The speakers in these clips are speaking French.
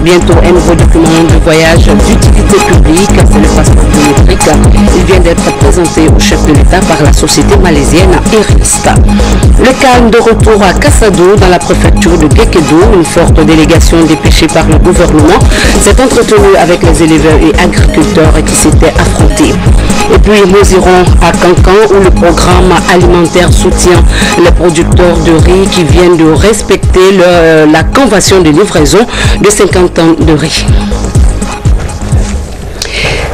Bientôt, un nouveau document de voyage d'utilité publique, c'est le passeport biométrique. Il vient d'être présenté au chef de l'État par la société malaisienne Iris. Le calme de retour à Kassado dans la préfecture de Gekedo. Une forte délégation dépêchée par le gouvernement s'est entretenue avec les éleveurs et agriculteurs qui s'étaient affrontés. Et puis nous irons à Cancan où le programme alimentaire soutient les producteurs de riz qui viennent de respecter la convention de livraison de 50 tonnes de riz.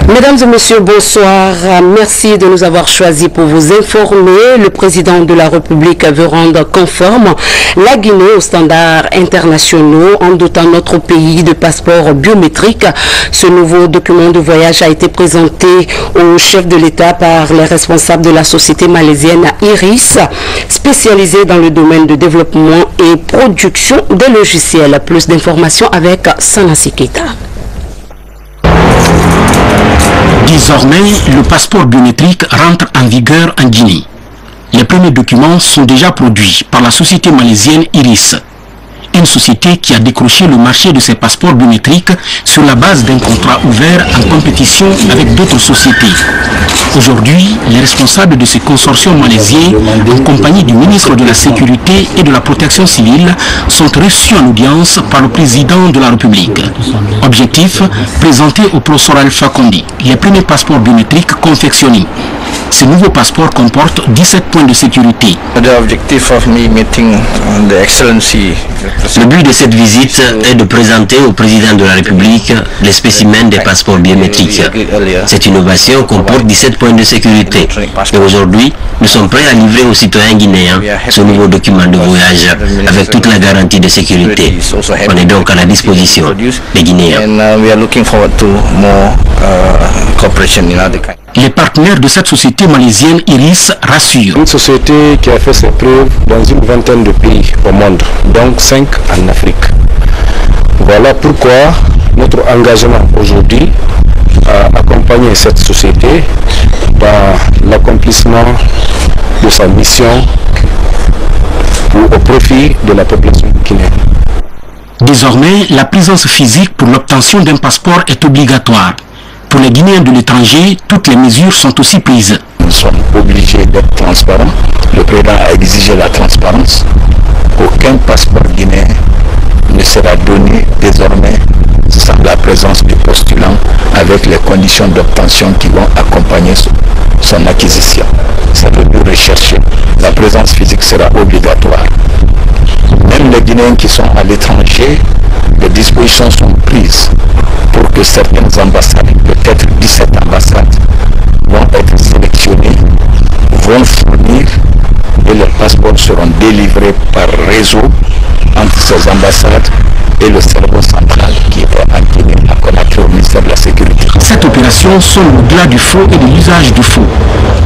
Mesdames et messieurs, bonsoir. Merci de nous avoir choisis pour vous informer. Le président de la République veut rendre conforme la Guinée aux standards internationaux en dotant notre pays de passeports biométriques. Ce nouveau document de voyage a été présenté au chef de l'État par les responsables de la société malaisienne Iris, spécialisée dans le domaine de développement et production de logiciels. Plus d'informations avec Sanasi Keita. Désormais, le passeport biométrique rentre en vigueur en Guinée. Les premiers documents sont déjà produits par la société malaisienne Iris, une société qui a décroché le marché de ces passeports biométriques sur la base d'un contrat ouvert en compétition avec d'autres sociétés. Aujourd'hui, les responsables de ce consortium malaisien, en compagnie du ministre de la Sécurité et de la Protection civile, sont reçus en audience par le président de la République. Objectif, présenter au professeur Alpha Condé les premiers passeports biométriques confectionnés. Ce nouveau passeport comporte 17 points de sécurité. Le but de cette visite est de présenter au président de la République les spécimens des passeports biométriques. Cette innovation comporte 17 points de sécurité. Et aujourd'hui, nous sommes prêts à livrer aux citoyens guinéens ce nouveau document de voyage avec toute la garantie de sécurité. On est donc à la disposition des Guinéens. Les partenaires de cette société malaisienne Iris rassurent. Une société qui a fait ses preuves dans une vingtaine de pays au monde, donc 5 en Afrique. Voilà pourquoi notre engagement aujourd'hui à accompagner cette société dans l'accomplissement de sa mission au profit de la population guinéenne. Désormais, la présence physique pour l'obtention d'un passeport est obligatoire. Pour les Guinéens de l'étranger, toutes les mesures sont aussi prises. Nous sommes obligés d'être transparents. Le président a exigé la transparence. Aucun passeport guinéen ne sera donné désormais sans la présence du postulant avec les conditions d'obtention qui vont accompagner son acquisition. Ça veut dire rechercher. La présence physique sera obligatoire. Même les Guinéens qui sont à l'étranger, les dispositions sont prises pour que certaines ambassades, peut-être 17 ambassades, vont être sélectionnées, vont fournir et leurs passeports seront délivrés par réseau entre ces ambassades et le cerveau central qui est en Guinée, à Conakry, au ministère de la Sécurité. Cette opération sonne au-delà du faux et de l'usage du faux.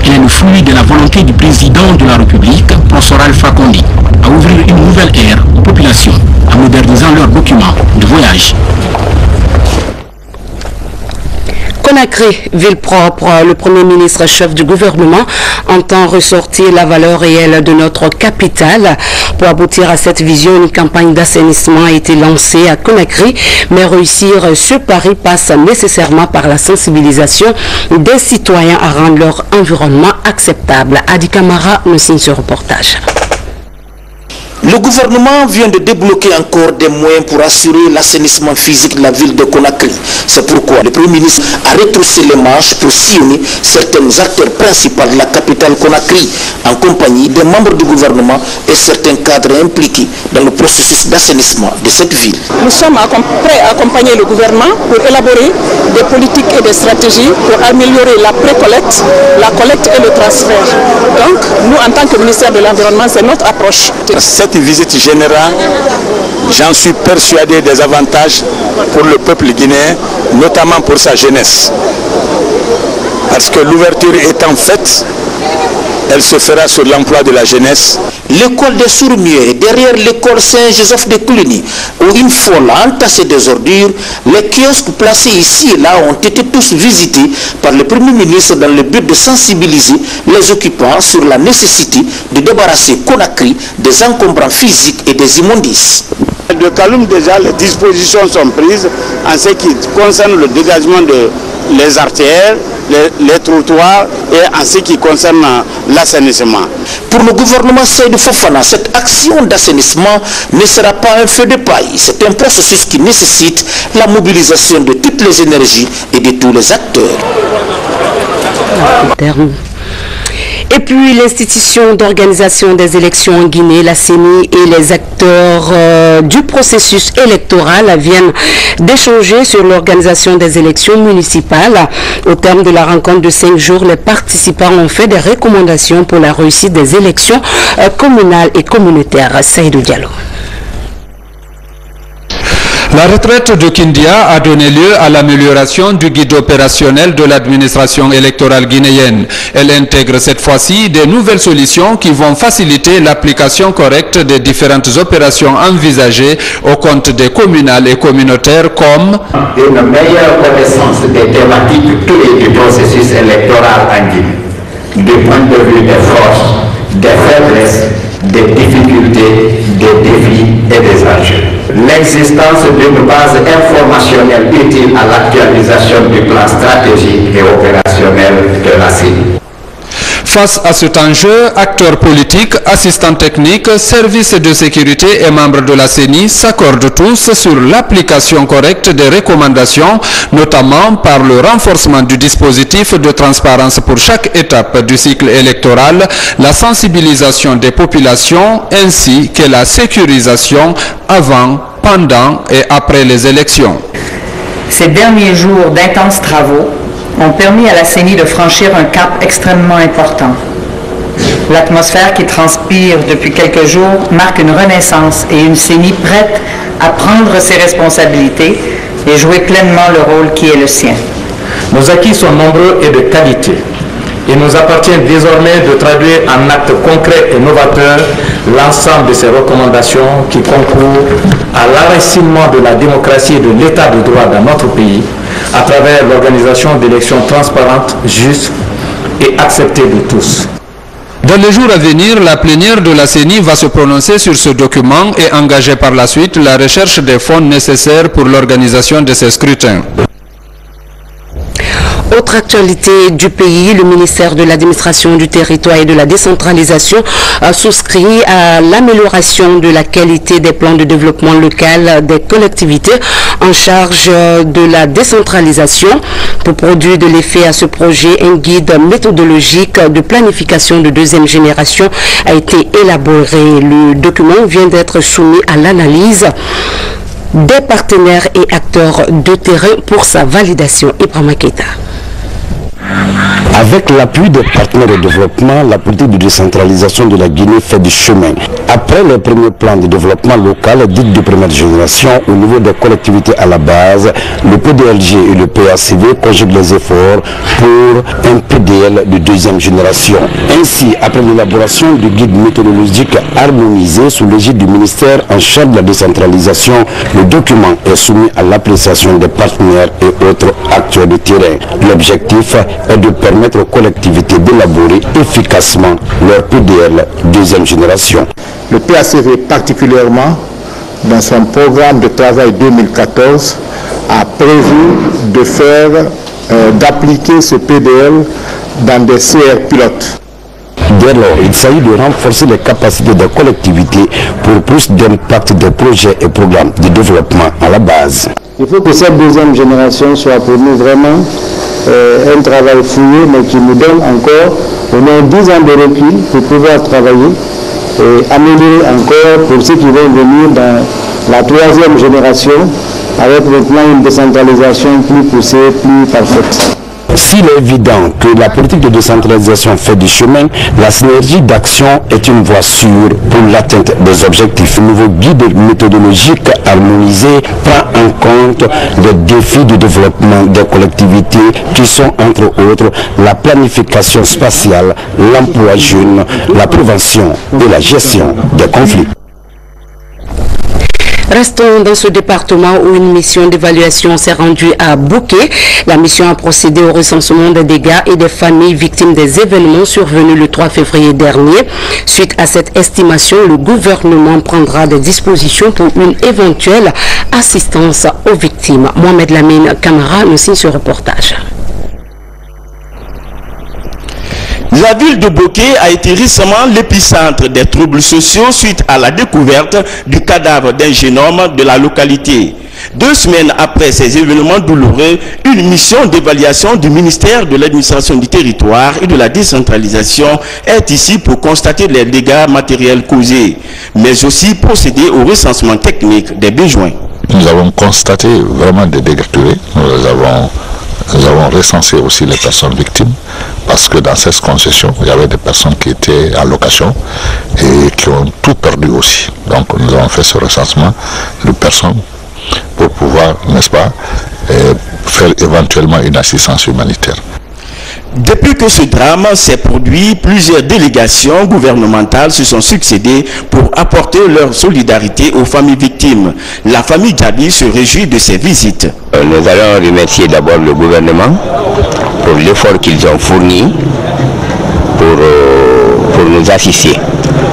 Elle est le fruit de la volonté du président de la République, professeur Alpha Condé, à ouvrir une nouvelle ère aux populations en modernisant leurs documents de voyage. Conakry, ville propre, le Premier ministre chef du gouvernement entend ressortir la valeur réelle de notre capitale. Pour aboutir à cette vision, une campagne d'assainissement a été lancée à Conakry, mais réussir ce pari passe nécessairement par la sensibilisation des citoyens à rendre leur environnement acceptable. Adi Kamara nous signe ce reportage. Le gouvernement vient de débloquer encore des moyens pour assurer l'assainissement physique de la ville de Conakry. C'est pourquoi le Premier ministre a retroussé les manches pour sillonner certains acteurs principaux de la capitale Conakry, en compagnie des membres du gouvernement et certains cadres impliqués dans le processus d'assainissement de cette ville. Nous sommes prêts à accompagner le gouvernement pour élaborer des politiques et des stratégies pour améliorer la pré-collecte, la collecte et le transfert. Donc, nous, en tant que ministère de l'Environnement, c'est notre approche. Cette visite générale, j'en suis persuadé des avantages pour le peuple guinéen, notamment pour sa jeunesse. Parce que l'ouverture étant faite, elle se fera sur l'emploi de la jeunesse. L'école des Sourds-Muets, derrière l'école Saint-Joseph de Cluny, où une fois là entassé des ordures, les kiosques placés ici et là ont été tous visités par le Premier ministre dans le but de sensibiliser les occupants sur la nécessité de débarrasser Conakry des encombrants physiques et des immondices. De Kaloum, déjà, les dispositions sont prises en ce qui concerne le dégagement des artères, les trottoirs et en ce qui concerne l'assainissement. Pour le gouvernement Seydou Fofana, cette action d'assainissement ne sera pas un feu de paille. C'est un processus qui nécessite la mobilisation de toutes les énergies et de tous les acteurs. Et puis l'institution d'organisation des élections en Guinée, la CENI, et les acteurs du processus électoral viennent d'échanger sur l'organisation des élections municipales. Au terme de la rencontre de 5 jours, les participants ont fait des recommandations pour la réussite des élections communales et communautaires. Saïdou Diallo. La retraite de Kindia a donné lieu à l'amélioration du guide opérationnel de l'administration électorale guinéenne. Elle intègre cette fois-ci des nouvelles solutions qui vont faciliter l'application correcte des différentes opérations envisagées au compte des communales et communautaires comme une meilleure connaissance des thématiques clés du processus électoral en Guinée, du point de vue des forces, des faiblesses, des difficultés, des défis et des enjeux. L'existence d'une base informationnelle utile à l'actualisation du plan stratégique et opérationnel de la CENI. Face à cet enjeu, acteurs politiques, assistants techniques, services de sécurité et membres de la CENI s'accordent tous sur l'application correcte des recommandations, notamment par le renforcement du dispositif de transparence pour chaque étape du cycle électoral, la sensibilisation des populations ainsi que la sécurisation avant, pendant et après les élections. Ces derniers jours d'intenses travaux ont permis à la CENI de franchir un cap extrêmement important. L'atmosphère qui transpire depuis quelques jours marque une renaissance et une CENI prête à prendre ses responsabilités et jouer pleinement le rôle qui est le sien. Nos acquis sont nombreux et de qualité. Il nous appartient désormais de traduire en actes concrets et novateurs l'ensemble de ces recommandations qui concourent à l'enracinement de la démocratie et de l'état de droit dans notre pays à travers l'organisation d'élections transparentes, justes et acceptées de tous. Dans les jours à venir, la plénière de la CENI va se prononcer sur ce document et engager par la suite la recherche des fonds nécessaires pour l'organisation de ces scrutins. Autre actualité du pays, le ministère de l'administration du territoire et de la décentralisation a souscrit à l'amélioration de la qualité des plans de développement local des collectivités en charge de la décentralisation. Pour produire de l'effet à ce projet, un guide méthodologique de planification de deuxième génération a été élaboré. Le document vient d'être soumis à l'analyse des partenaires et acteurs de terrain pour sa validation. Ibrahima Keita. Avec l'appui des partenaires de développement, la politique de décentralisation de la Guinée fait du chemin. Après les premiers plans de développement local dits de première génération au niveau des collectivités à la base, le PDLG et le PACV conjuguent les efforts pour un PDL de deuxième génération. Ainsi, après l'élaboration du guide méthodologique harmonisé sous l'égide du ministère en charge de la décentralisation, le document est soumis à l'appréciation des partenaires et autres acteurs de terrain. L'objectif est de permettre aux collectivités d'élaborer efficacement leur PDL deuxième génération. Le PACV particulièrement, dans son programme de travail 2014, a prévu d'appliquer ce PDL dans des CR pilotes. Dès lors, il s'agit de renforcer les capacités des collectivités pour plus d'impact des projets et programmes de développement à la base. Il faut que cette deuxième génération soit pour nous vraiment un travail fouillé, mais qui nous donne encore au moins 10 ans de recul pour pouvoir travailler et améliorer encore pour ceux qui vont venir dans la troisième génération avec maintenant une décentralisation plus poussée, plus parfaite. S'il est évident que la politique de décentralisation fait du chemin, la synergie d'action est une voie sûre pour l'atteinte des objectifs. Le nouveau guide méthodologique harmonisé prend en compte les défis de développement des collectivités qui sont entre autres la planification spatiale, l'emploi jeune, la prévention et la gestion des conflits. Restons dans ce département où une mission d'évaluation s'est rendue à Bouquet. La mission a procédé au recensement des dégâts et des familles victimes des événements survenus le 3 février dernier. Suite à cette estimation, le gouvernement prendra des dispositions pour une éventuelle assistance aux victimes. Mohamed Lamine Camara nous signe ce reportage. La ville de Bouquet a été récemment l'épicentre des troubles sociaux suite à la découverte du cadavre d'un jeune homme de la localité. 2 semaines après ces événements douloureux, une mission d'évaluation du ministère de l'administration du territoire et de la décentralisation est ici pour constater les dégâts matériels causés, mais aussi procéder au recensement technique des besoins. Nous avons constaté vraiment des dégâts. Nous avons recensé aussi les personnes victimes parce que dans cette concession, il y avait des personnes qui étaient en location et qui ont tout perdu aussi. Donc nous avons fait ce recensement de personnes pour pouvoir, n'est-ce pas, faire éventuellement une assistance humanitaire. Depuis que ce drame s'est produit, plusieurs délégations gouvernementales se sont succédées pour apporter leur solidarité aux familles victimes. La famille Djabi se réjouit de ces visites. Nous allons remercier d'abord le gouvernement pour l'effort qu'ils ont fourni pour nous assister.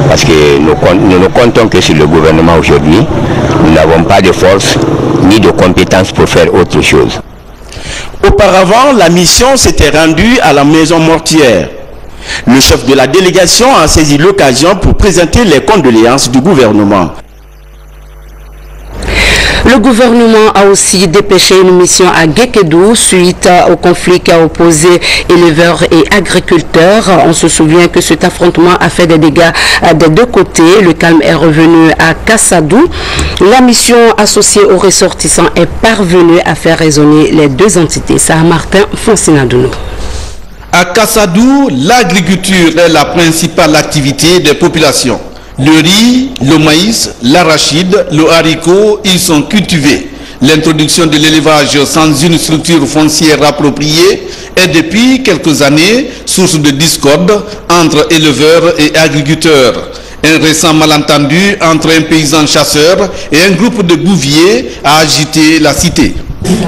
Parce que nous ne comptons que sur le gouvernement aujourd'hui. Nous n'avons pas de force ni de compétences pour faire autre chose. Auparavant, la mission s'était rendue à la maison mortuaire. Le chef de la délégation a saisi l'occasion pour présenter les condoléances du gouvernement. Le gouvernement a aussi dépêché une mission à Guékédou suite au conflit qui a opposé éleveurs et agriculteurs. On se souvient que cet affrontement a fait des dégâts des deux côtés. Le calme est revenu à Kassadou. La mission associée aux ressortissants est parvenue à faire résonner les deux entités. Ça a Martin Fonsinadouno. À Kassadou, l'agriculture est la principale activité des populations. Le riz, le maïs, l'arachide, le haricot, ils sont cultivés. L'introduction de l'élevage sans une structure foncière appropriée est depuis quelques années source de discorde entre éleveurs et agriculteurs. Un récent malentendu entre un paysan chasseur et un groupe de bouviers a agité la cité.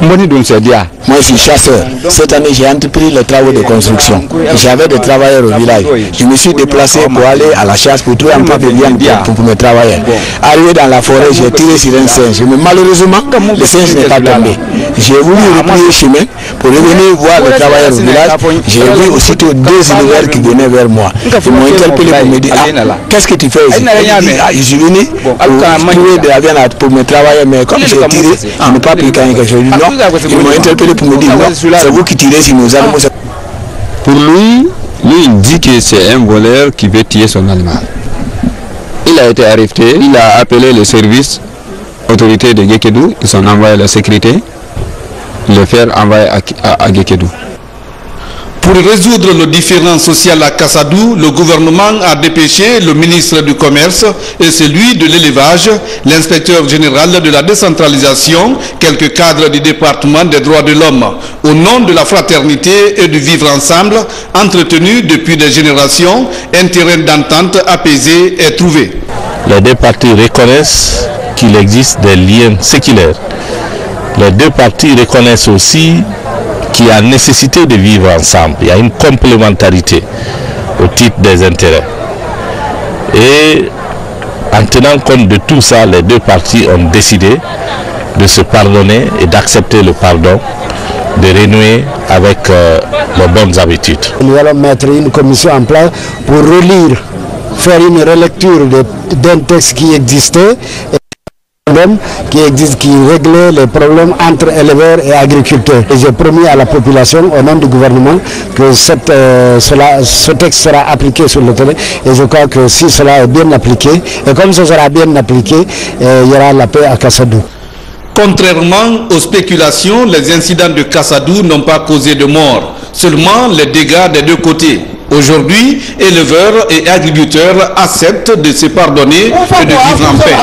Moi je suis chasseur. Cette année j'ai entrepris les travaux de construction. J'avais des travailleurs au village. Je me suis déplacé pour aller à la chasse pour trouver un peu de viande pour mes travailleurs. Arrivé dans la forêt, j'ai tiré sur un singe. Mais malheureusement, le singe n'est pas tombé. J'ai voulu reprendre le chemin pour revenir voir les travailleurs au village. J'ai vu aussitôt 2 éleveurs qui venaient vers moi. Ils m'ont interpellé pour me dire, qu'est-ce que tu fais ici? Je suis venu pour trouver de la viande pour mes travailleurs, mais comme j'ai tiré, je n'ai pas pris quelque chose. Non, ils m'ont interpellé pour me dire non, c'est vous qui tirez sur nos animaux. Pour lui, il dit que c'est un voleur qui veut tuer son animal. Il a été arrêté, il a appelé les services autorités de Guékédou, ils ont envoyé la sécurité, le faire envoyer à Guékédou. Pour résoudre le différend social à Kassadou, le gouvernement a dépêché le ministre du Commerce et celui de l'élevage, l'inspecteur général de la décentralisation, quelques cadres du département des droits de l'homme. Au nom de la fraternité et du vivre ensemble, entretenu depuis des générations, un terrain d'entente apaisé est trouvé. Les deux parties reconnaissent qu'il existe des liens séculaires. Les deux parties reconnaissent aussi qu'il y a nécessité de vivre ensemble. Il y a une complémentarité au titre des intérêts. Et en tenant compte de tout ça, les deux parties ont décidé de se pardonner et d'accepter le pardon, de renouer avec les bonnes habitudes. Nous allons mettre une commission en place pour relire, faire une relecture d'un texte qui existait. Qui réglait les problèmes entre éleveurs et agriculteurs. Et j'ai promis à la population, au nom du gouvernement, que ce texte sera appliqué sur le terrain. Et je crois que si cela est bien appliqué, et comme ce sera bien appliqué, il y aura la paix à Kassadou. Contrairement aux spéculations, les incidents de Kassadou n'ont pas causé de mort, seulement les dégâts des deux côtés. Aujourd'hui, éleveurs et agriculteurs acceptent de se pardonner et de vivre en paix.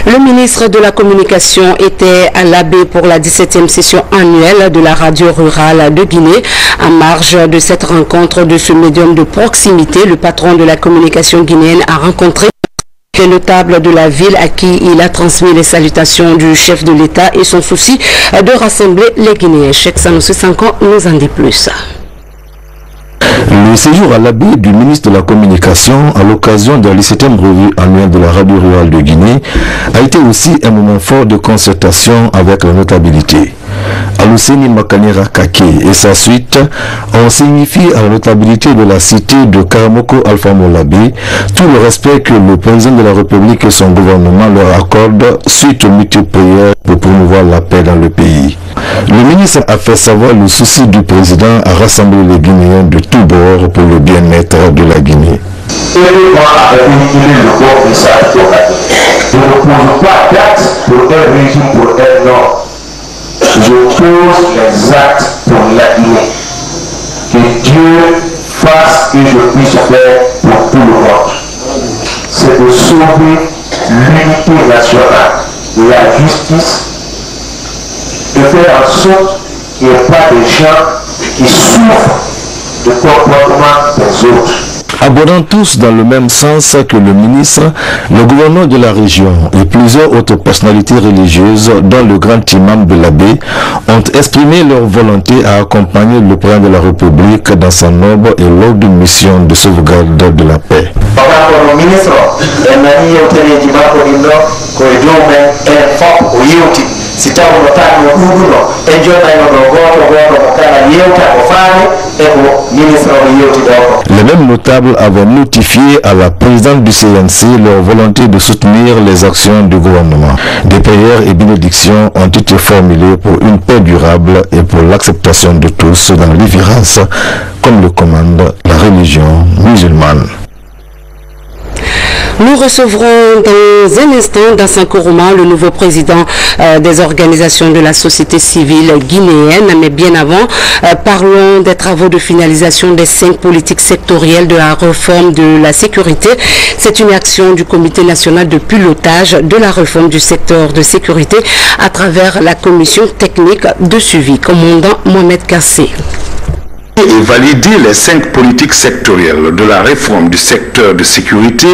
Le ministre de la Communication était à l'Abbé pour la 17e session annuelle de la radio rurale de Guinée. En marge de cette rencontre de ce médium de proximité, le patron de la communication guinéenne a rencontré Les notables de la ville à qui il a transmis les salutations du chef de l'État et son souci de rassembler les Guinéens. Cheikh Sanoussi Sanko nous en dit plus. Le séjour à l'abbaye du ministre de la Communication à l'occasion de la 17e revue annuelle de la radio rurale de Guinée a été aussi un moment fort de concertation avec la notabilité. Aluseni Makanera Kake et sa suite ont signifié à la notabilité de la cité de Karamoko Alpha Molabé tout le respect que le président de la République et son gouvernement leur accordent suite aux multiples prières pour promouvoir la paix dans le pays. Le ministre a fait savoir le souci du président à rassembler les Guinéens de tous bords pour le bien-être de la Guinée. Je ne pose pas date pour un régime, pour un ordre. Je pose les actes pour la Guinée. Que Dieu fasse que je puisse faire pour tout le monde. C'est de sauver l'unité nationale, la justice, de faire en sorte qu'il n'y ait pas de gens qui souffrent de comportement des autres. Abordant tous dans le même sens que le ministre, le gouverneur de la région et plusieurs autres personnalités religieuses, dont le grand imam de l'abbé, ont exprimé leur volonté à accompagner le président de la République dans sa noble et lourde mission de sauvegarde de la paix. Les mêmes notables avaient notifié à la présidente du CNC leur volonté de soutenir les actions du gouvernement. Des prières et bénédictions ont été formulées pour une paix durable et pour l'acceptation de tous dans les virages, comme le commande la religion musulmane. Nous recevrons dans un instant dans Sankoroma le nouveau président des organisations de la société civile guinéenne. Mais bien avant, parlons des travaux de finalisation des 5 politiques sectorielles de la réforme de la sécurité. C'est une action du Comité national de pilotage de la réforme du secteur de sécurité à travers la commission technique de suivi. Commandant Mohamed Kassé. Et valider les 5 politiques sectorielles de la réforme du secteur de sécurité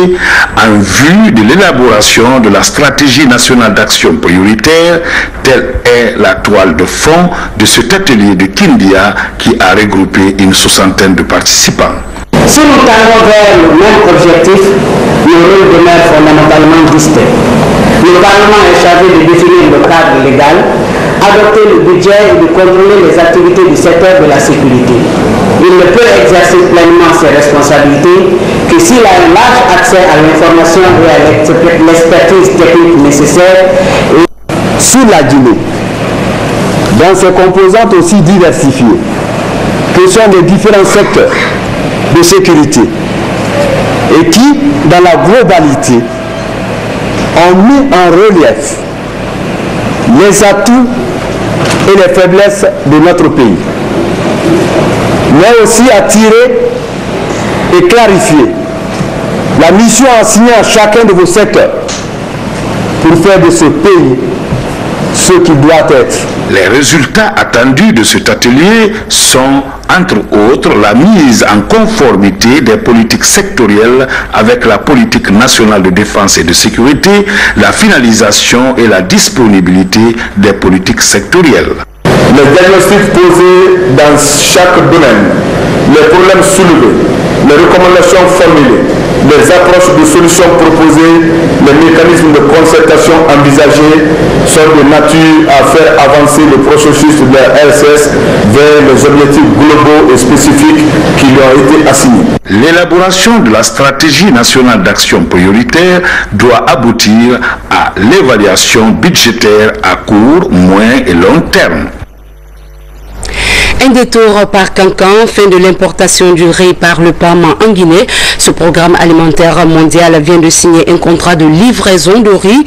en vue de l'élaboration de la stratégie nationale d'action prioritaire, telle est la toile de fond de cet atelier de Kindia qui a regroupé une 60aine de participants. Si nous tendons vers le même objectif, le rôle demeure fondamentalement distinct. Le Parlement est chargé de définir le cadre légal, adopter le budget et de contrôler les activités du secteur de la sécurité. Il ne peut exercer pleinement ses responsabilités que s'il a un large accès à l'information et à l'expertise technique nécessaire. Sur la Guinée, dans ses composantes aussi diversifiées, que sont les différents secteurs de sécurité et qui, dans la globalité, ont mis en relief les atouts et les faiblesses de notre pays, mais aussi attirer et clarifier la mission assignée à chacun de vos secteurs pour faire de ce pays ce qu'il doit être. Les résultats attendus de cet atelier sont, entre autres, la mise en conformité des politiques sectorielles avec la politique nationale de défense et de sécurité, la finalisation et la disponibilité des politiques sectorielles. Les diagnostics posés dans chaque domaine, les problèmes soulevés, les recommandations formulées, les approches de solutions proposées, les mécanismes de concertation envisagés sont de nature à faire avancer le processus de la RCS vers les objectifs globaux et spécifiques qui lui ont été assignés. L'élaboration de la stratégie nationale d'action prioritaire doit aboutir à l'évaluation budgétaire à court, moyen et long terme. Un détour par Cancan, fin de l'importation du riz par le PAM en Guinée. Ce programme alimentaire mondial vient de signer un contrat de livraison de riz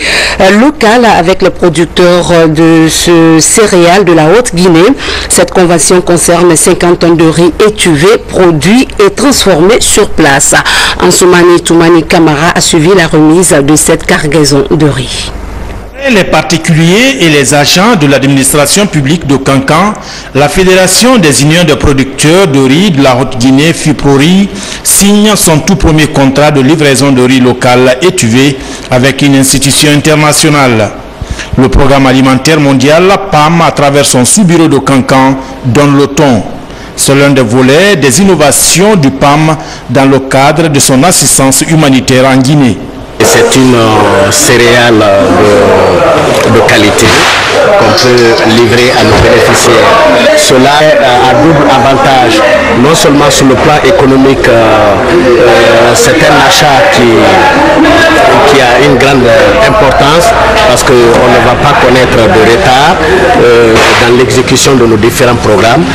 local avec les producteurs de ce céréale de la Haute-Guinée. Cette convention concerne 50 tonnes de riz étuvé, produit et transformé sur place. Ansoumani Toumani Kamara a suivi la remise de cette cargaison de riz. Les particuliers et les agents de l'administration publique de Kankan, la Fédération des unions de producteurs de riz de la Haute-Guinée, FIPRORI, signe son tout premier contrat de livraison de riz local étuvé avec une institution internationale. Le programme alimentaire mondial, PAM, à travers son sous-bureau de Kankan, donne le ton. C'est l'un des volets des innovations du PAM dans le cadre de son assistance humanitaire en Guinée. C'est une céréale de qualité qu'on peut livrer à nos bénéficiaires. Cela a double avantage, non seulement sur le plan économique, c'est un achat qui a une grande importance parce qu'on ne va pas connaître de retard dans l'exécution de nos différents programmes.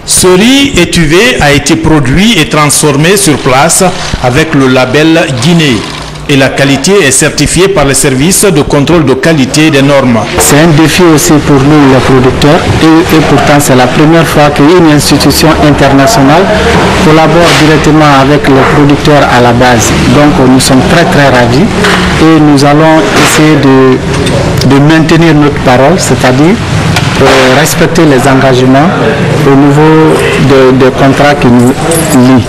Ce riz étuvé a été produit et transformé sur place avec le label Guinée. Et la qualité est certifiée par les services de contrôle de qualité des normes. C'est un défi aussi pour nous les producteurs et pourtant c'est la première fois qu'une institution internationale collabore directement avec les producteurs à la base. Donc nous sommes très ravis et nous allons essayer de maintenir notre parole, c'est-à-dire respecter les engagements au niveau des contrats qui nous lient.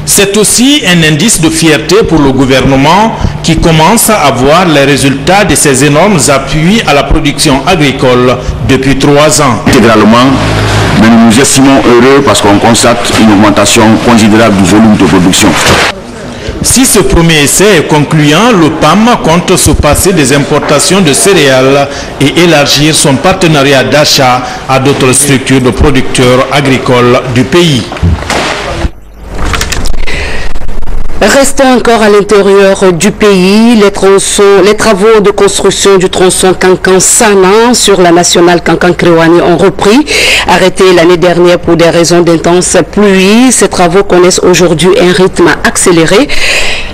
C'est aussi un indice de fierté pour le gouvernement qui commence à voir les résultats de ces énormes appuis à la production agricole depuis 3 ans. Intégralement, mais nous nous estimons heureux parce qu'on constate une augmentation considérable du volume de production. Si ce premier essai est concluant, le PAM compte se passer des importations de céréales et élargir son partenariat d'achat à d'autres structures de producteurs agricoles du pays. Restons encore à l'intérieur du pays. Les travaux de construction du tronçon Kankan-Sana sur la nationale Kankan-Kriwani ont repris. Arrêtés l'année dernière pour des raisons d'intenses pluies, ces travaux connaissent aujourd'hui un rythme accéléré.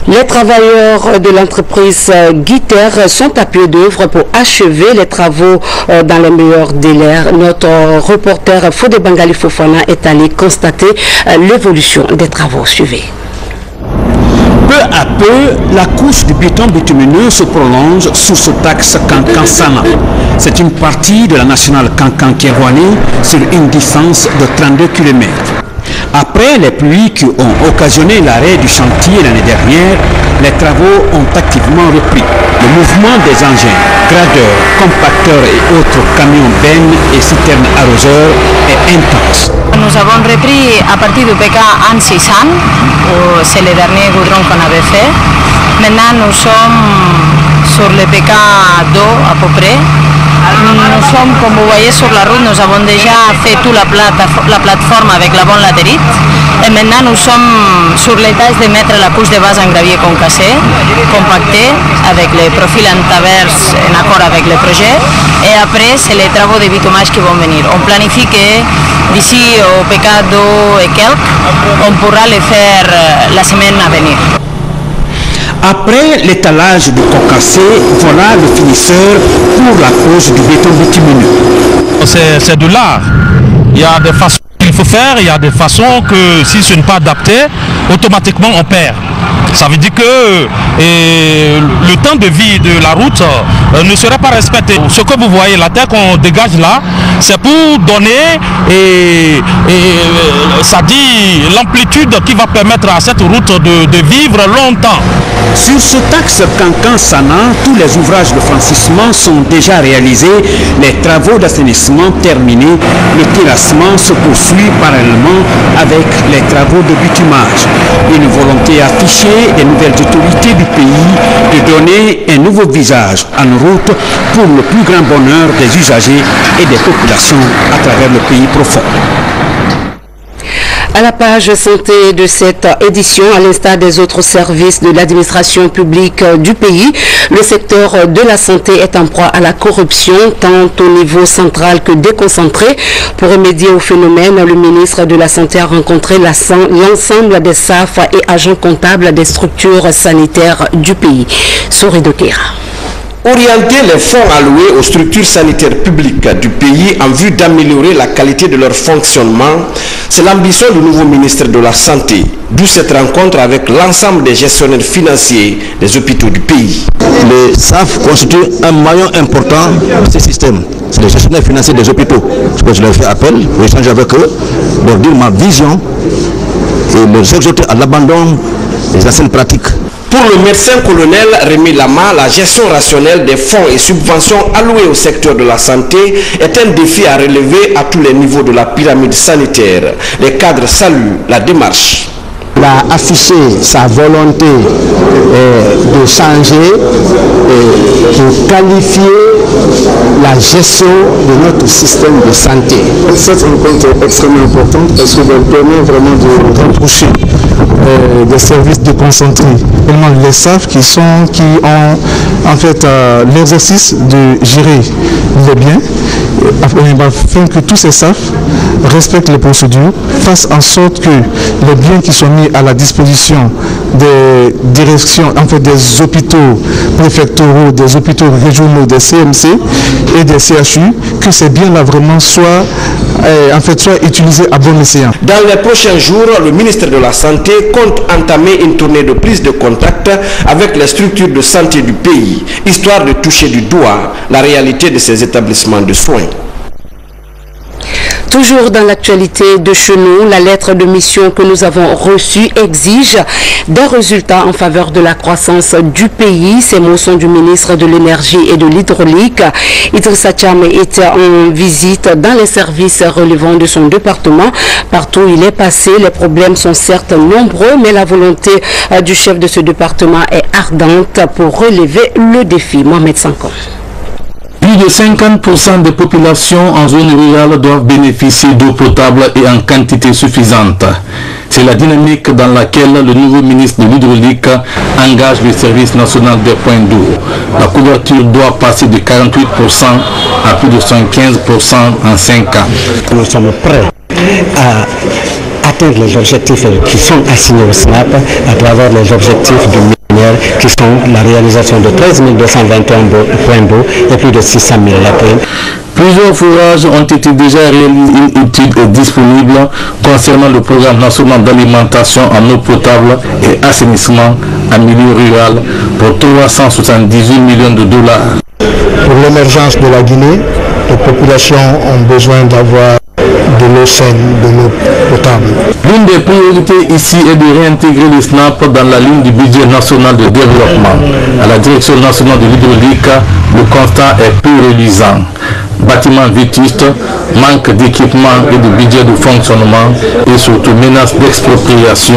Les travailleurs de l'entreprise Guiter sont à pied d'œuvre pour achever les travaux dans les meilleurs délais. Notre reporter Fodé Bangali Fofana est allé constater l'évolution des travaux. Suivez. Peu à peu, la couche du béton bitumineux se prolonge sous ce axe Kankan-Sana. C'est une partie de la nationale Kankan-Kriwani sur une distance de 32 km. Après les pluies qui ont occasionné l'arrêt du chantier l'année dernière, les travaux ont activement repris. Le mouvement des engins, gradeurs, compacteurs et autres camions bennes et citernes arroseurs est intense. Nous avons repris à partir du PK An-Sisan, c'est le dernier goudron qu'on avait fait. Maintenant nous sommes sur le PK Do à peu près. Nous sommes, comme vous voyez sur la route, nous avons déjà fait toute la plateforme avec la bonne latérite. Et maintenant nous sommes sur l'étage de mettre la couche de base en gravier concassé, compactée, avec les profils en traverse en accord avec le projet. Et après, c'est les travaux de bitumage qui vont venir. On planifie que d'ici au PK 2 et quelques, on pourra les faire la semaine à venir. Après l'étalage du concassé, voilà le finisseur pour la couche du béton bitumineux. C'est de l'art. Il y a des façons qu'il faut faire, il y a des façons que si ce n'est pas adapté, automatiquement on perd. Ça veut dire que le temps de vie de la route ne serait pas respecté. Ce que vous voyez, la terre qu'on dégage là, c'est pour donner ça dit l'amplitude qui va permettre à cette route de vivre longtemps. Sur ce axe Kankan-Sana, tous les ouvrages de franchissement sont déjà réalisés, les travaux d'assainissement terminés, le terrassement se poursuit parallèlement avec les travaux de bitumage. Une volonté affichée des nouvelles autorités du pays de donner un nouveau visage à nos routes pour le plus grand bonheur des usagers et des populations à travers le pays profond. À la page santé de cette édition, à l'instar des autres services de l'administration publique du pays, le secteur de la santé est en proie à la corruption, tant au niveau central que déconcentré. Pour remédier au phénomène, le ministre de la Santé a rencontré l'ensemble des SAF et agents comptables des structures sanitaires du pays. Sori Dokera. Orienter les fonds alloués aux structures sanitaires publiques du pays en vue d'améliorer la qualité de leur fonctionnement, c'est l'ambition du nouveau ministre de la Santé, d'où cette rencontre avec l'ensemble des gestionnaires financiers des hôpitaux du pays. Les SAF constituent un maillon important de ce système. C'est les gestionnaires financiers des hôpitaux. Je leur fais appel pour échanger avec eux, leur dire ma vision et leur exhorter à l'abandon des anciennes pratiques. Pour le médecin-colonel Rémi Lama, la gestion rationnelle des fonds et subventions alloués au secteur de la santé est un défi à relever à tous les niveaux de la pyramide sanitaire. Les cadres saluent la démarche. Il a affiché sa volonté de changer et de qualifier la gestion de notre système de santé. Cette rencontre est extrêmement importante parce qu'elle permet vraiment de rapprocher des services déconcentrés. Les SAF qui ont en fait l'exercice de gérer les biens afin que tous ces SAF respectent les procédures, fassent en sorte que les biens qui sont mis à la disposition des directions, en fait des hôpitaux préfectoraux, des hôpitaux régionaux, des CMC et des CHU, que ces biens-là vraiment soient utilisés à bon escient. Dans les prochains jours, le ministre de la Santé compte entamer une tournée de prise de contact avec les structures de santé du pays, histoire de toucher du doigt la réalité de ces établissements de soins. Toujours dans l'actualité de chez nous, la lettre de mission que nous avons reçue exige des résultats en faveur de la croissance du pays. Ces mots sont du ministre de l'Énergie et de l'Hydraulique. Idrissa Thiam était en visite dans les services relevant de son département. Partout où il est passé, les problèmes sont certes nombreux, mais la volonté du chef de ce département est ardente pour relever le défi. Mohamed Sanko. Plus de 50% des populations en zone rurale doivent bénéficier d'eau potable et en quantité suffisante. C'est la dynamique dans laquelle le nouveau ministre de l'Hydraulique engage le service national des points d'eau. La couverture doit passer de 48% à plus de 115% en 5 ans. Nous sommes prêts à atteindre les objectifs qui sont assignés au SNAP à travers les objectifs du millénaire qui sont la réalisation de 13 221 points d'eau et plus de 600 000 lapins. Plusieurs forages ont été déjà réalisés, une étude est disponible concernant le programme national d'alimentation en eau potable et assainissement en milieu rural pour 378 millions de dollars. Pour l'émergence de la Guinée, les populations ont besoin d'avoir de l'eau saine, de l'eau potable. L'une des priorités ici est de réintégrer le SNAP dans la ligne du budget national de développement. À la direction nationale de l'hydraulique, le constat est peu reluisant. Bâtiments vétustes, manque d'équipement et de budget de fonctionnement et surtout menace d'expropriation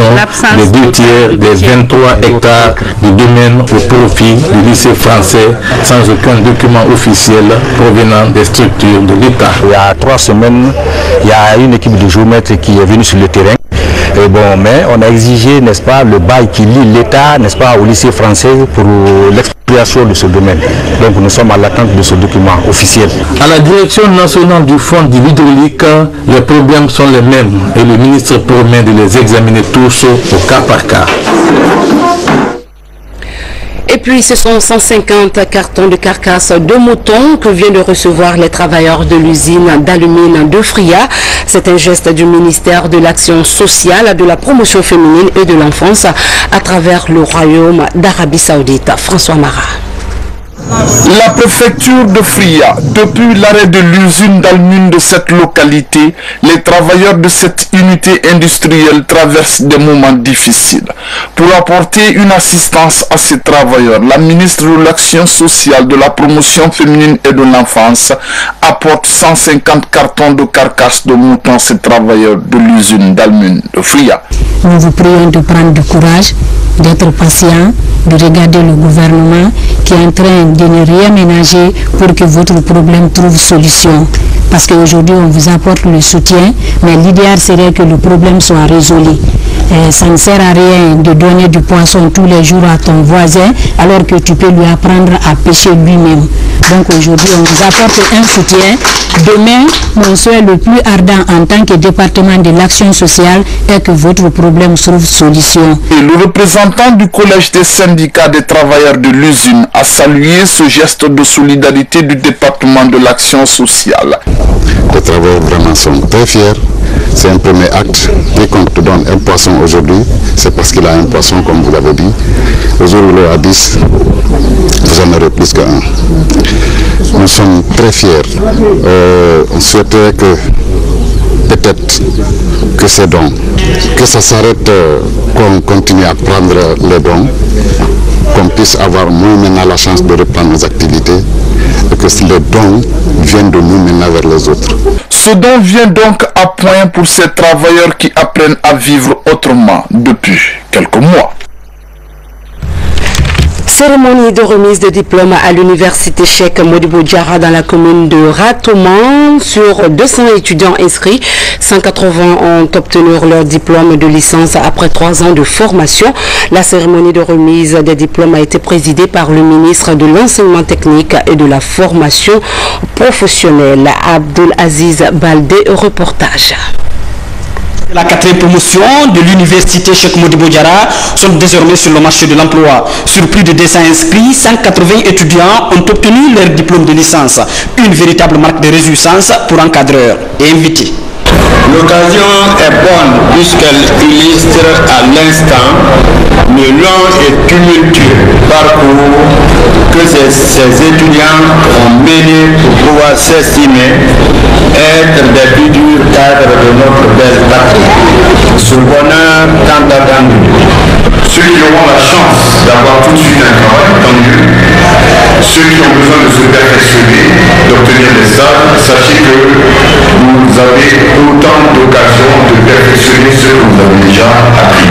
des 2 tiers des 23 hectares de domaine au profit du lycée français sans aucun document officiel provenant des structures de l'État. Il y a 3 semaines, il y a une équipe de géomètres qui est venue sur le terrain. Et bon, mais on a exigé, n'est-ce pas, le bail qui lie l'État, n'est-ce pas, au lycée français pour l'expropriation de ce domaine. Donc nous sommes à l'attente de ce document officiel. À la direction nationale du fonds de l'hydraulique, les problèmes sont les mêmes et le ministre promet de les examiner tous au cas par cas. Et puis ce sont 150 cartons de carcasses de moutons que viennent de recevoir les travailleurs de l'usine d'alumine de Fria. C'est un geste du ministère de l'Action sociale, de la promotion féminine et de l'enfance à travers le Royaume d'Arabie Saoudite. François Mara. La préfecture de Fria, depuis l'arrêt de l'usine d'alumine de cette localité, les travailleurs de cette unité industrielle traversent des moments difficiles. Pour apporter une assistance à ces travailleurs, la ministre de l'Action sociale, de la promotion féminine et de l'enfance apporte 150 cartons de carcasses de moutons à ces travailleurs de l'usine d'alumine de Fria. Nous vous prions de prendre du courage, d'être patient, de regarder le gouvernement qui est en train de ne rien ménager pour que votre problème trouve solution. Parce qu'aujourd'hui, on vous apporte le soutien, mais l'idéal serait que le problème soit résolu. Ça ne sert à rien de donner du poisson tous les jours à ton voisin, alors que tu peux lui apprendre à pêcher lui-même. Donc aujourd'hui, on vous apporte un soutien. Demain, mon souhait le plus ardent en tant que département de l'action sociale est que votre problème trouve solution. Et le représentant du collège des syndicats des travailleurs de l'usine a salué ce geste de solidarité du département de l'action sociale. Les travailleurs vraiment sont très fiers. C'est un premier acte. Quiconque te donne un poisson aujourd'hui, c'est parce qu'il a un poisson, comme vous l'avez dit. Au jour où l'eau a 10, vous en aurez plus qu'un. Nous sommes très fiers. On souhaiterait que peut-être que ces dons, que ça s'arrête, qu'on continue à prendre les dons, qu'on puisse avoir nous maintenant la chance de reprendre nos activités et que les dons viennent de nous maintenant vers les autres. Ce don vient donc à point pour ces travailleurs qui apprennent à vivre autrement depuis quelques mois. Cérémonie de remise de diplôme à l'université Cheikh Modibo Diarra dans la commune de Ratoman. Sur 200 étudiants inscrits, 180 ont obtenu leur diplôme de licence après 3 ans de formation. La cérémonie de remise des diplômes a été présidée par le ministre de l'enseignement technique et de la formation professionnelle, Abdul Aziz Baldé. Reportage. La 4e promotion de l'université Cheikh Modibo Diarra sont désormais sur le marché de l'emploi. Sur plus de 200 inscrits, 180 étudiants ont obtenu leur diplôme de licence. Une véritable marque de réjouissance pour encadreurs et invités. L'occasion est bonne puisqu'elle illustre à l'instant le long et tumultueux parcours que ces étudiants ont mené pour pouvoir s'estimer être des futurs cadres de notre belle patrie. Ce bonheur tant attendu. Ceux qui auront la chance d'avoir tout de suite un travail, tant mieux. Ceux qui ont besoin de se perfectionner, d'obtenir des stages, sachez que vous avez autant d'occasions de perfectionner ce que vous avez déjà appris.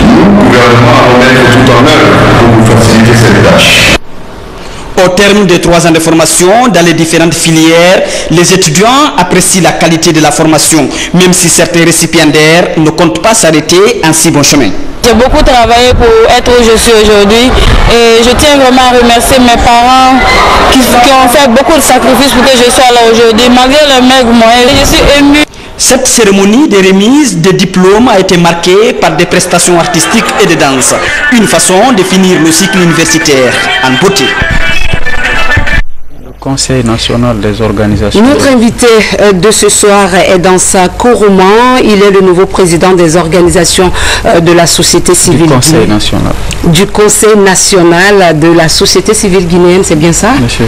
Nous, gouvernement, allons mettre tout en œuvre pour vous faciliter cette tâche. Au terme de 3 ans de formation dans les différentes filières, les étudiants apprécient la qualité de la formation, même si certains récipiendaires ne comptent pas s'arrêter en si bon chemin. J'ai beaucoup travaillé pour être où je suis aujourd'hui et je tiens vraiment à remercier mes parents qui ont fait beaucoup de sacrifices pour que je sois là aujourd'hui, malgré le maigre moyen. Je suis émue. Cette cérémonie de remise de diplômes a été marquée par des prestations artistiques et de danse. Une façon de finir le cycle universitaire en beauté. Conseil national des organisations. Notre invité de ce soir est Dansa Kourouman. Il est le nouveau président des organisations de la société civile. Du Conseil national. Du Conseil national de la société civile guinéenne, c'est bien ça? Monsieur.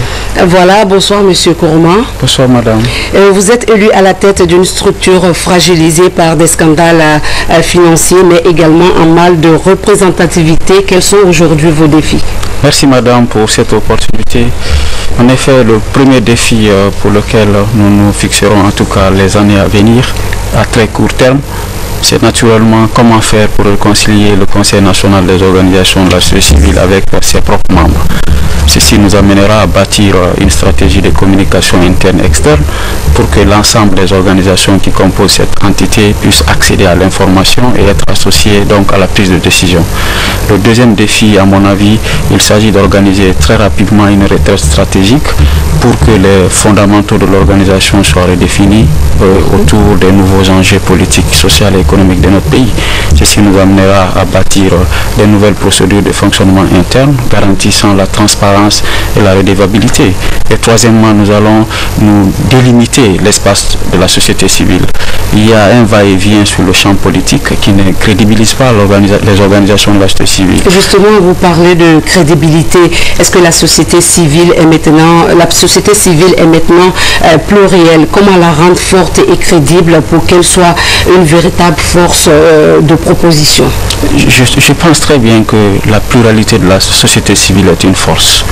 Voilà, bonsoir Monsieur Kourouman. Bonsoir Madame. Vous êtes élu à la tête d'une structure fragilisée par des scandales financiers, mais également en mal de représentativité. Quels sont aujourd'hui vos défis? Merci Madame pour cette opportunité. En effet, le premier défi pour lequel nous nous fixerons en tout cas les années à venir, à très court terme, c'est naturellement comment faire pour réconcilier le Conseil national des organisations de la société civile avec ses propres membres. Ceci nous amènera à bâtir une stratégie de communication interne et externe pour que l'ensemble des organisations qui composent cette entité puissent accéder à l'information et être associées donc à la prise de décision. Le deuxième défi, à mon avis, il s'agit d'organiser très rapidement une retraite stratégique pour que les fondamentaux de l'organisation soient redéfinis autour des nouveaux enjeux politiques, sociaux et économiques de notre pays. Ceci nous amènera à bâtir des nouvelles procédures de fonctionnement interne garantissant la transparence et la redevabilité. Et troisièmement, nous allons nous délimiter l'espace de la société civile. Il y a un va-et-vient sur le champ politique qui ne crédibilise pas les organisations de la société civile. Justement, vous parlez de crédibilité. Est-ce que la société civile est maintenant, plurielle? Comment la rendre forte et crédible pour qu'elle soit une véritable force de proposition? Je pense très bien que la pluralité de la société civile est une force.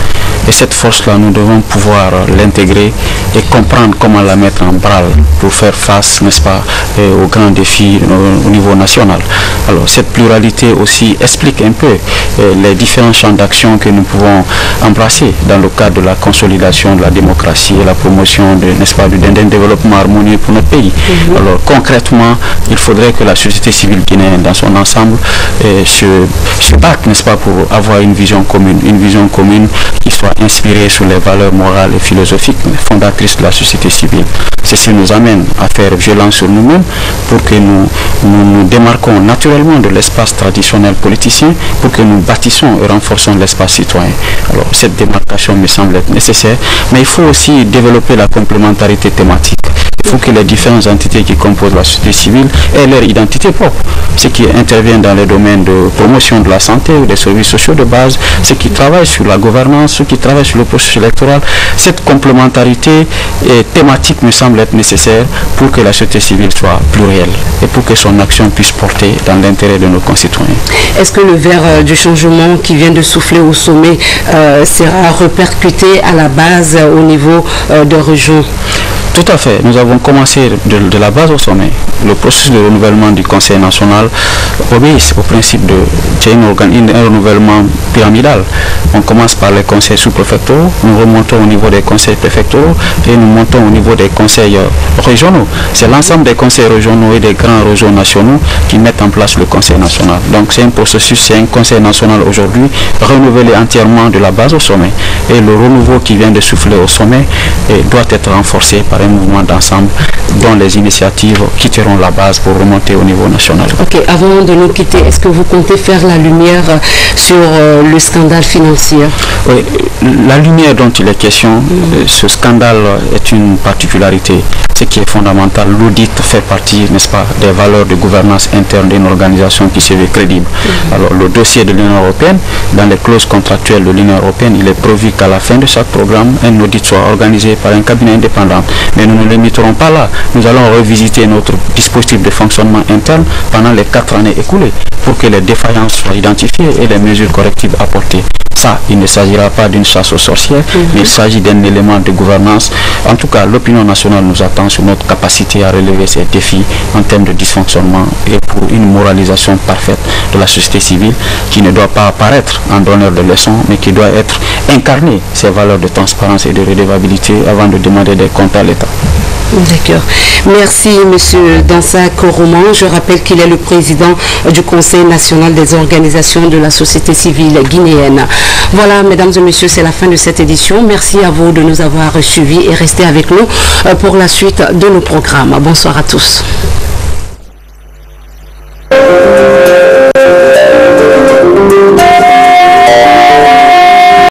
Et cette force-là, nous devons pouvoir l'intégrer et comprendre comment la mettre en branle pour faire face, n'est-ce pas, aux grands défis au niveau national. Alors, cette pluralité aussi explique un peu les différents champs d'action que nous pouvons embrasser dans le cadre de la consolidation de la démocratie et la promotion, n'est-ce pas, d'un développement harmonieux pour notre pays. Alors, concrètement, il faudrait que la société civile guinéenne, dans son ensemble, se batte, n'est-ce pas, pour avoir une vision commune qui soit inspirée sur les valeurs morales et philosophiques fondatrices de la société civile. Ceci nous amène à faire violence sur nous-mêmes pour que nous démarquons naturellement de l'espace traditionnel politicien, pour que nous bâtissons et renforçons l'espace citoyen. Alors cette démarcation me semble être nécessaire, mais il faut aussi développer la complémentarité thématique. Il faut que les différentes entités qui composent la société civile aient leur identité propre. Ceux qui interviennent dans les domaines de promotion de la santé ou des services sociaux de base, ceux qui travaillent sur la gouvernance, ceux qui travaillent sur le processus électoral. Cette complémentarité thématique me semble être nécessaire pour que la société civile soit plurielle et pour que son action puisse porter dans l'intérêt de nos concitoyens. Est-ce que le verre du changement qui vient de souffler au sommet sera repercuté à la base au niveau de région? Tout à fait. Nous avons commencé de la base au sommet. Le processus de renouvellement du Conseil national obéit au principe de un renouvellement pyramidal. On commence par les conseils sous-préfectoraux, nous remontons au niveau des conseils préfectoraux et nous montons au niveau des conseils régionaux. C'est l'ensemble des conseils régionaux et des grands réseaux nationaux qui mettent en place le Conseil national. Donc c'est un processus, c'est un Conseil national aujourd'hui renouvelé entièrement de la base au sommet. Et le renouveau qui vient de souffler au sommet doit être renforcé par un mouvement d'ensemble dont les initiatives quitteront la base pour remonter au niveau national. Ok, avant de nous quitter, est-ce que vous comptez faire la lumière sur le scandale financier? Oui, la lumière dont il est question, ce scandale est une particularité. Ce qui est fondamental, l'audit fait partie, n'est-ce pas, des valeurs de gouvernance interne d'une organisation qui se veut crédible. Alors le dossier de l'Union européenne, dans les clauses contractuelles de l'Union européenne, il est prévu qu'à la fin de chaque programme, un audit soit organisé par un cabinet indépendant. Mais nous ne le limiterons pas là. Nous allons revisiter notre dispositif de fonctionnement interne pendant les 4 années écoulées pour que les défaillances soient identifiées et les mesures correctives apportées. Ça, il ne s'agira pas d'une chasse aux sorcières, mais il s'agit d'un élément de gouvernance. En tout cas, l'opinion nationale nous attend sur notre capacité à relever ces défis en termes de dysfonctionnement et pour une moralisation parfaite de la société civile qui ne doit pas apparaître en donneur de leçons, mais qui doit être incarnée, ces valeurs de transparence et de redevabilité avant de demander des comptes à l'État. D'accord. Merci, M. Dansa Koroman. Je rappelle qu'il est le président du Conseil national des organisations de la société civile guinéenne. Voilà, mesdames et messieurs, c'est la fin de cette édition. Merci à vous de nous avoir suivis et restez avec nous pour la suite de nos programmes. Bonsoir à tous.